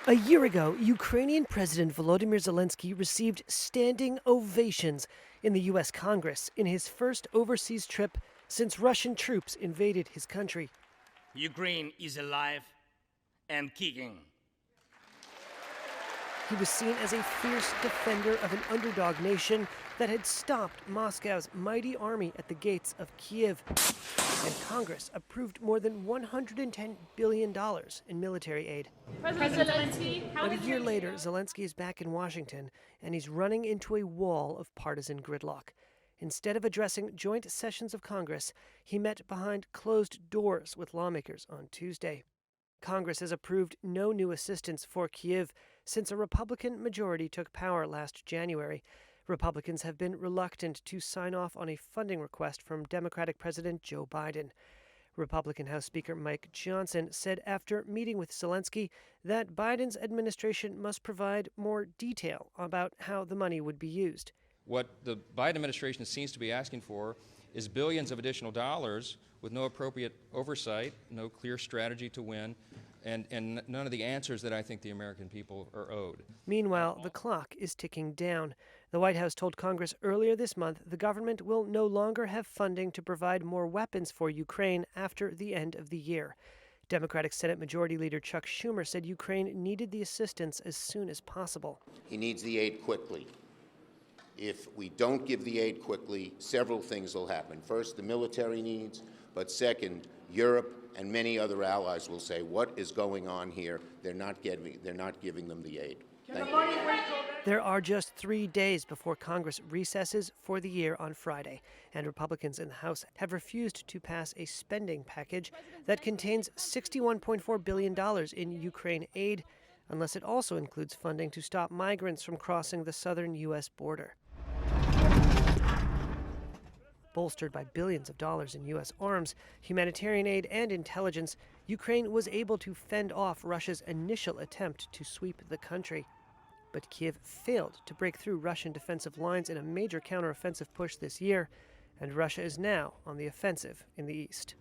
A year ago, Ukrainian President Volodymyr Zelenskiy received standing ovations in the U.S. Congress in his first overseas trip since Russian troops invaded his country. Ukraine is alive and kicking. He was seen as a fierce defender of an underdog nation that had stopped Moscow's mighty army at the gates of Kyiv. And Congress approved more than $110 billion in military aid. President Zelensky, But a year later, Zelensky is back in Washington, and he's running into a wall of partisan gridlock. Instead of addressing joint sessions of Congress, he met behind closed doors with lawmakers on Tuesday. Congress has approved no new assistance for Kyiv since a Republican majority took power last January. Republicans have been reluctant to sign off on a funding request from Democratic President Joe Biden. Republican House Speaker Mike Johnson said after meeting with Zelensky that Biden's administration must provide more detail about how the money would be used. What the Biden administration seems to be asking for is billions of additional dollars with no appropriate oversight, no clear strategy to win, and none of the answers that I think the American people are owed. Meanwhile, the clock is ticking down. The White House told Congress earlier this month the government will no longer have funding to provide more weapons for Ukraine after the end of the year. Democratic Senate Majority Leader Chuck Schumer said Ukraine needed the assistance as soon as possible. He needs the aid quickly. If we don't give the aid quickly, several things will happen. First, the military needs, but second, Europe and many other allies will say, what is going on here? They're not giving them the aid. Thank you. There are just 3 days before Congress recesses for the year on Friday, and Republicans in the House have refused to pass a spending package that contains $61.4 billion in Ukraine aid, unless it also includes funding to stop migrants from crossing the southern U.S. border. Bolstered by billions of dollars in U.S. arms, humanitarian aid, and intelligence, Ukraine was able to fend off Russia's initial attempt to sweep the country. But Kyiv failed to break through Russian defensive lines in a major counteroffensive push this year, and Russia is now on the offensive in the east.